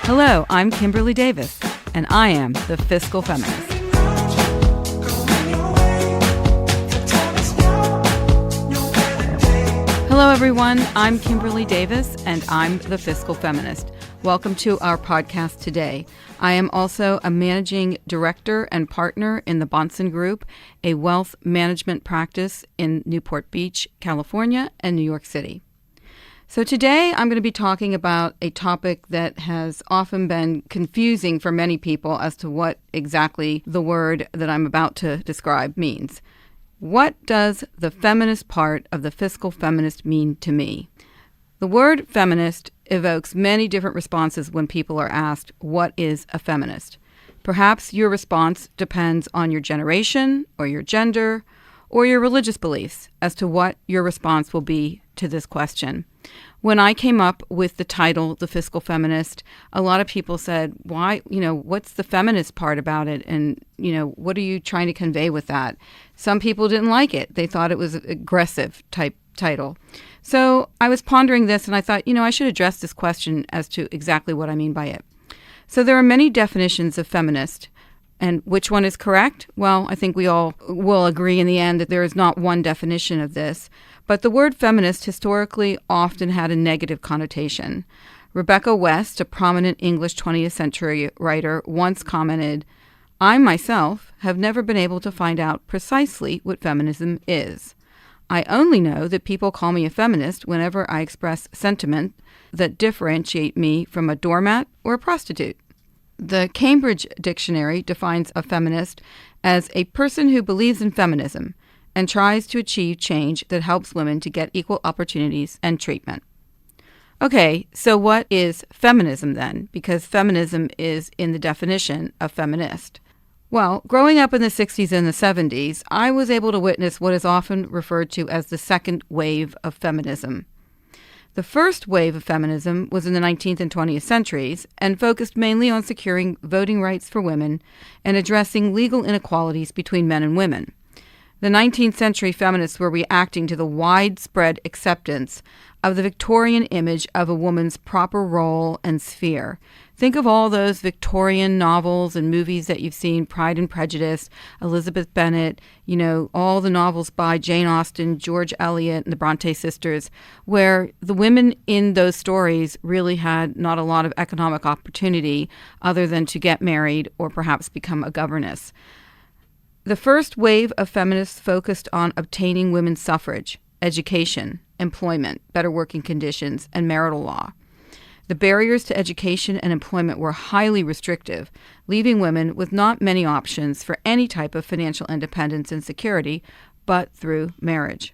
Hello, I'm Kimberly Davis, and I am the Fiscal Feminist. Hello, everyone. I'm Kimberly Davis, and I'm the Fiscal Feminist. Welcome to our podcast today. I am also a managing director and partner in the Bahnsen Group, a wealth management practice in Newport Beach, California, and New York City. So today I'm going to be talking about a topic that has often been confusing for many people as to what exactly the word that I'm about to describe means. What does the feminist part of the Fiscal Feminist mean to me? The word feminist evokes many different responses when people are asked, what is a feminist? Perhaps your response depends on your generation or your gender or your religious beliefs as to what your response will be to this question. When I came up with the title, The Fiscal Feminist, a lot of people said, why, what's the feminist part about it? And, what are you trying to convey with that? Some people didn't like it. They thought it was an aggressive type title. So I was pondering this and I thought, I should address this question as to exactly what I mean by it. So there are many definitions of feminist. And which one is correct? Well, I think we all will agree in the end that there is not one definition of this. But the word feminist historically often had a negative connotation. Rebecca West, a prominent English 20th century writer, once commented, "I myself have never been able to find out precisely what feminism is. I only know that people call me a feminist whenever I express sentiment that differentiate me from a doormat or a prostitute." The Cambridge Dictionary defines a feminist as a person who believes in feminism and tries to achieve change that helps women to get equal opportunities and treatment. Okay, so what is feminism then? Because feminism is in the definition of feminist. Well, growing up in the 60s and the 70s, I was able to witness what is often referred to as the second wave of feminism. The first wave of feminism was in the 19th and 20th centuries and focused mainly on securing voting rights for women and addressing legal inequalities between men and women. The 19th century feminists were reacting to the widespread acceptance of the Victorian image of a woman's proper role and sphere. Think of all those Victorian novels and movies that you've seen, Pride and Prejudice, Elizabeth Bennet, all the novels by Jane Austen, George Eliot, and the Bronte sisters, where the women in those stories really had not a lot of economic opportunity other than to get married or perhaps become a governess. The first wave of feminists focused on obtaining women's suffrage, education, employment, better working conditions, and marital law. The barriers to education and employment were highly restrictive, leaving women with not many options for any type of financial independence and security, but through marriage.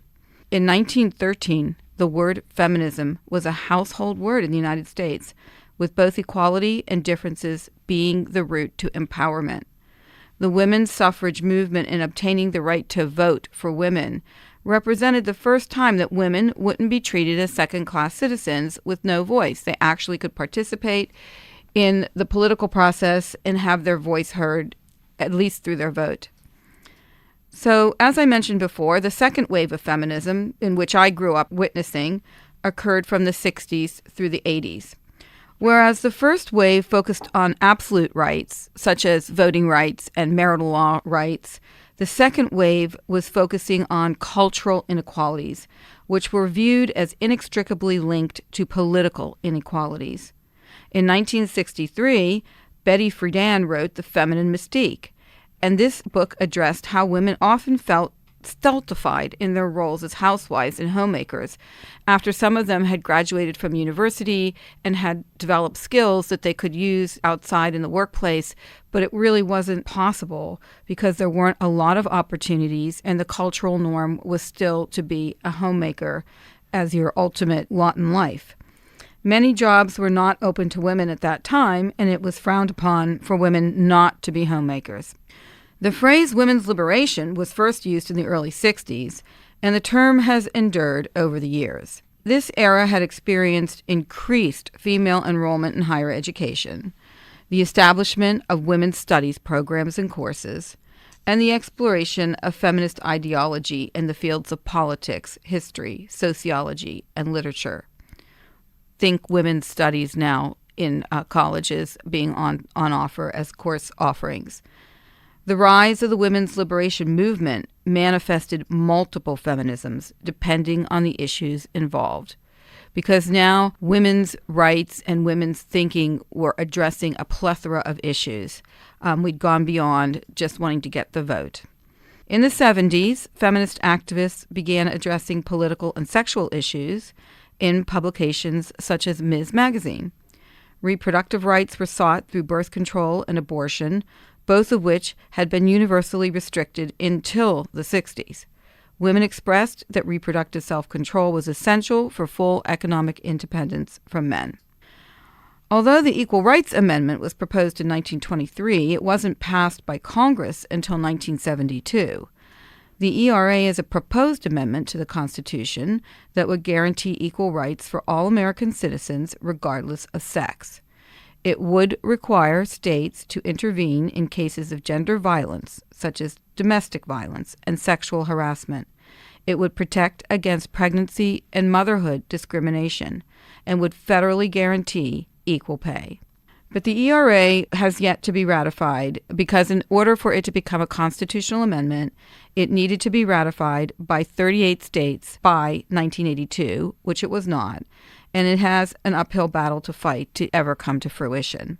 In 1913, the word feminism was a household word in the United States, with both equality and differences being the route to empowerment. The women's suffrage movement in obtaining the right to vote for women represented the first time that women wouldn't be treated as second-class citizens with no voice. They actually could participate in the political process and have their voice heard, at least through their vote. So, as I mentioned before, the second wave of feminism, in which I grew up witnessing, occurred from the 60s through the 80s. Whereas the first wave focused on absolute rights, such as voting rights and marital law rights, the second wave was focusing on cultural inequalities, which were viewed as inextricably linked to political inequalities. In 1963, Betty Friedan wrote The Feminine Mystique, and this book addressed how women often felt stultified in their roles as housewives and homemakers after some of them had graduated from university and had developed skills that they could use outside in the workplace, but it really wasn't possible because there weren't a lot of opportunities and the cultural norm was still to be a homemaker as your ultimate lot in life. Many jobs were not open to women at that time, and it was frowned upon for women not to be homemakers. The phrase women's liberation was first used in the early 60s, and the term has endured over the years. This era had experienced increased female enrollment in higher education, the establishment of women's studies programs and courses, and the exploration of feminist ideology in the fields of politics, history, sociology, and literature. Think women's studies now in colleges being on offer as course offerings. The rise of the women's liberation movement manifested multiple feminisms depending on the issues involved, because now women's rights and women's thinking were addressing a plethora of issues. We'd gone beyond just wanting to get the vote. In the 70s, feminist activists began addressing political and sexual issues in publications such as Ms. Magazine. Reproductive rights were sought through birth control and abortion, both of which had been universally restricted until the 60s. Women expressed that reproductive self-control was essential for full economic independence from men. Although the Equal Rights Amendment was proposed in 1923, it wasn't passed by Congress until 1972. The ERA is a proposed amendment to the Constitution that would guarantee equal rights for all American citizens regardless of sex. It would require states to intervene in cases of gender violence, such as domestic violence and sexual harassment. It would protect against pregnancy and motherhood discrimination and would federally guarantee equal pay. But the ERA has yet to be ratified because in order for it to become a constitutional amendment, it needed to be ratified by 38 states by 1982, which it was not, and it has an uphill battle to fight to ever come to fruition.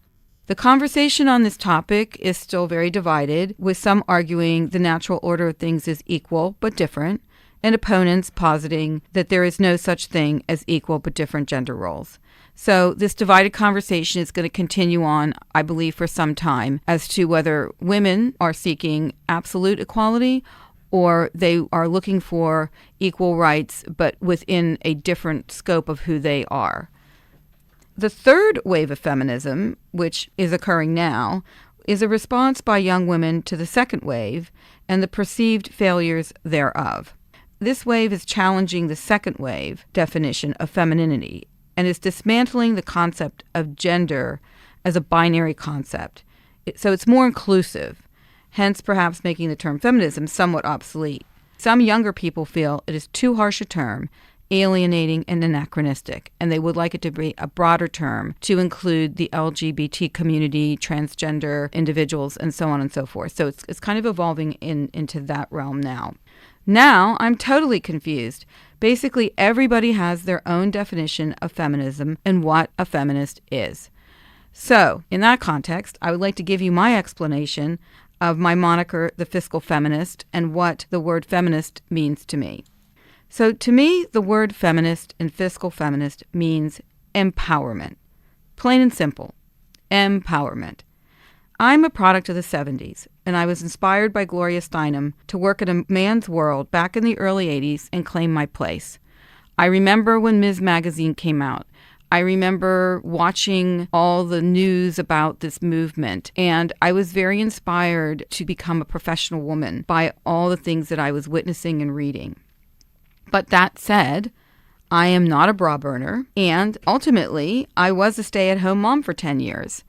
The conversation on this topic is still very divided, with some arguing the natural order of things is equal but different, and opponents positing that there is no such thing as equal but different gender roles. So this divided conversation is going to continue on, I believe, for some time as to whether women are seeking absolute equality or they are looking for equal rights but within a different scope of who they are. The third wave of feminism, which is occurring now, is a response by young women to the second wave and the perceived failures thereof. This wave is challenging the second wave definition of femininity and is dismantling the concept of gender as a binary concept. So it's more inclusive, hence perhaps making the term feminism somewhat obsolete. Some younger people feel it is too harsh a term, alienating and anachronistic, and they would like it to be a broader term to include the LGBT community, transgender individuals, and so on and so forth. So it's kind of evolving into that realm now. Now I'm totally confused. Basically, everybody has their own definition of feminism and what a feminist is. So, in that context, I would like to give you my explanation of my moniker, the Fiscal Feminist, and what the word feminist means to me. So, to me, the word feminist and fiscal feminist means empowerment. Plain and simple. Empowerment. I'm a product of the 70s, and I was inspired by Gloria Steinem to work in a man's world back in the early 80s and claim my place. I remember when Ms. Magazine came out. I remember watching all the news about this movement, and I was very inspired to become a professional woman by all the things that I was witnessing and reading. But that said, I am not a bra burner, and ultimately, I was a stay-at-home mom for 10 years.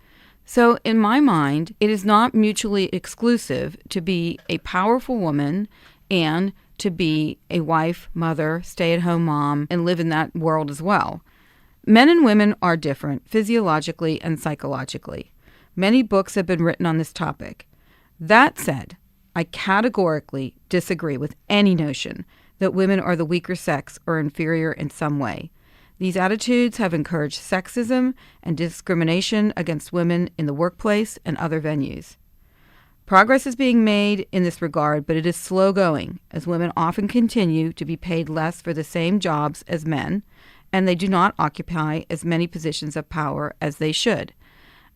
So in my mind, it is not mutually exclusive to be a powerful woman and to be a wife, mother, stay-at-home mom, and live in that world as well. Men and women are different physiologically and psychologically. Many books have been written on this topic. That said, I categorically disagree with any notion that women are the weaker sex or inferior in some way. These attitudes have encouraged sexism and discrimination against women in the workplace and other venues. Progress is being made in this regard, but it is slow going, as women often continue to be paid less for the same jobs as men, and they do not occupy as many positions of power as they should.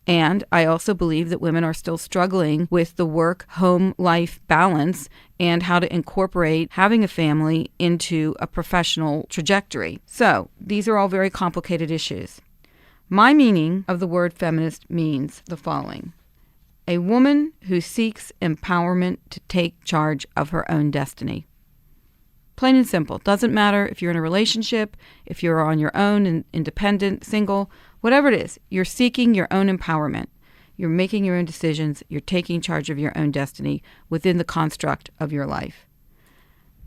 And I also believe that women are still struggling with the work-home life balance and how to incorporate having a family into a professional trajectory. So these are all very complicated issues. My meaning of the word feminist means the following: a woman who seeks empowerment to take charge of her own destiny. Plain and simple. Doesn't matter if you're in a relationship, if you're on your own and independent, single, whatever it is, you're seeking your own empowerment. You're making your own decisions. You're taking charge of your own destiny within the construct of your life.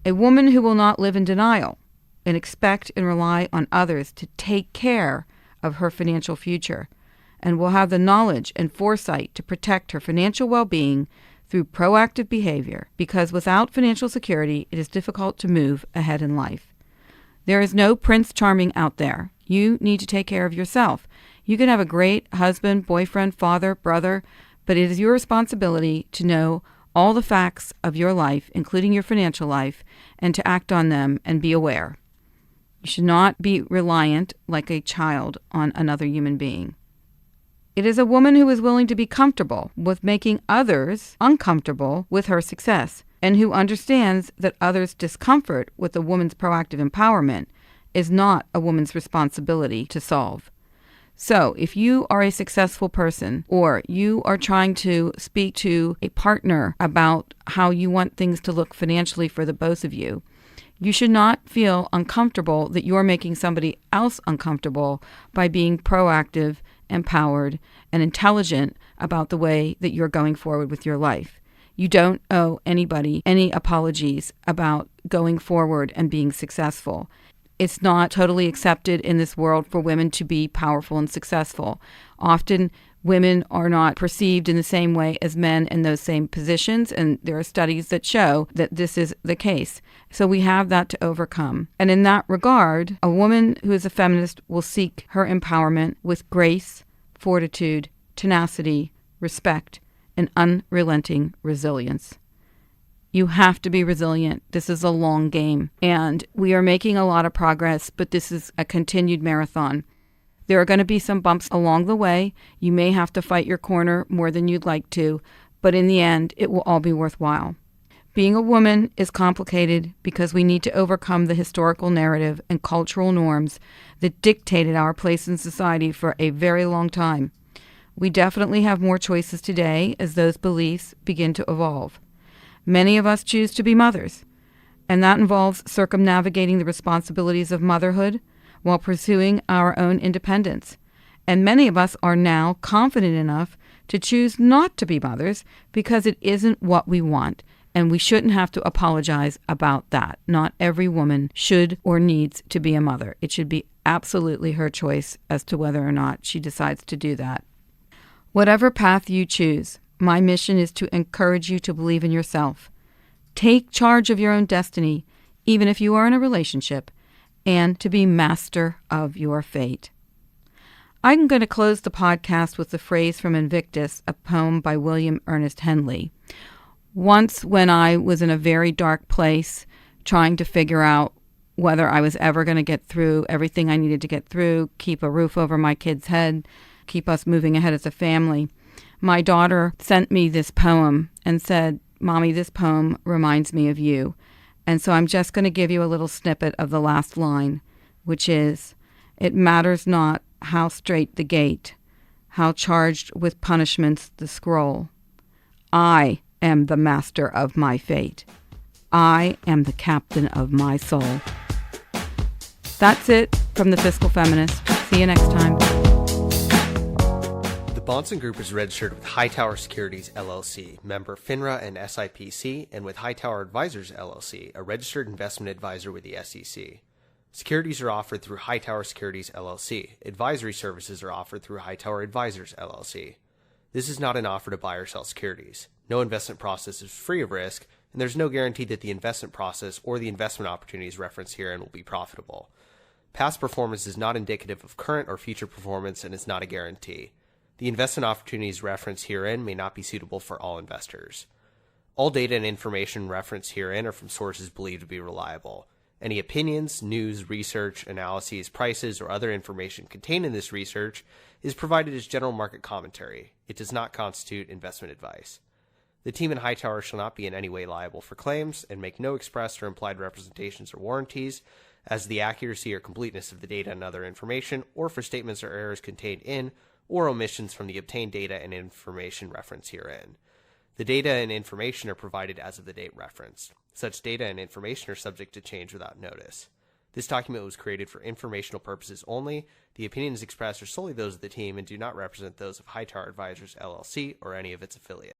A woman who will not live in denial and expect and rely on others to take care of her financial future. and will have the knowledge and foresight to protect her financial well-being through proactive behavior, because without financial security, it is difficult to move ahead in life. There is no Prince Charming out there. You need to take care of yourself. You can have a great husband, boyfriend, father, brother, but it is your responsibility to know all the facts of your life, including your financial life, and to act on them and be aware. You should not be reliant like a child on another human being. It is a woman who is willing to be comfortable with making others uncomfortable with her success, and who understands that others' discomfort with a woman's proactive empowerment is not a woman's responsibility to solve. So, if you are a successful person, or you are trying to speak to a partner about how you want things to look financially for the both of you, you should not feel uncomfortable that you're making somebody else uncomfortable by being proactive, empowered, and intelligent about the way that you're going forward with your life. You don't owe anybody any apologies about going forward and being successful. It's not totally accepted in this world for women to be powerful and successful. Often, women are not perceived in the same way as men in those same positions, and there are studies that show that this is the case. So we have that to overcome. And in that regard, a woman who is a feminist will seek her empowerment with grace, fortitude, tenacity, respect, and unrelenting resilience. You have to be resilient. This is a long game, and we are making a lot of progress, but this is a continued marathon. There are going to be some bumps along the way. You may have to fight your corner more than you'd like to, but in the end, it will all be worthwhile. Being a woman is complicated because we need to overcome the historical narrative and cultural norms that dictated our place in society for a very long time. We definitely have more choices today as those beliefs begin to evolve. Many of us choose to be mothers, and that involves circumnavigating the responsibilities of motherhood while pursuing our own independence. And many of us are now confident enough to choose not to be mothers because it isn't what we want, and we shouldn't have to apologize about that. Not every woman should or needs to be a mother. It should be absolutely her choice as to whether or not she decides to do that. Whatever path you choose, my mission is to encourage you to believe in yourself. Take charge of your own destiny, even if you are in a relationship, and to be master of your fate. I'm going to close the podcast with the phrase from Invictus, a poem by William Ernest Henley. Once when I was in a very dark place, trying to figure out whether I was ever going to get through everything I needed to get through, keep a roof over my kid's head, keep us moving ahead as a family, my daughter sent me this poem and said, "Mommy, this poem reminds me of you." And so I'm just going to give you a little snippet of the last line, which is, "It matters not how straight the gate, how charged with punishments the scroll. I am the master of my fate. I am the captain of my soul." That's it from the Fiscal Feminist. See you next time. The Bahnsen Group is registered with Hightower Securities, LLC, member FINRA and SIPC, and with Hightower Advisors, LLC, a registered investment advisor with the SEC. Securities are offered through Hightower Securities, LLC. Advisory services are offered through Hightower Advisors, LLC. This is not an offer to buy or sell securities. No investment process is free of risk, and there's no guarantee that the investment process or the investment opportunities referenced herein will be profitable. Past performance is not indicative of current or future performance and is not a guarantee. The investment opportunities referenced herein may not be suitable for all investors. All data and information referenced herein are from sources believed to be reliable. Any opinions, news, research, analyses, prices, or other information contained in this research is provided as general market commentary. It does not constitute investment advice. The team in Hightower shall not be in any way liable for claims and make no express or implied representations or warranties as to the accuracy or completeness of the data and other information, or for statements or errors contained in or omissions from the obtained data and information referenced herein. The data and information are provided as of the date referenced. Such data and information are subject to change without notice. This document was created for informational purposes only. The opinions expressed are solely those of the team and do not represent those of Hightower Advisors, LLC, or any of its affiliates.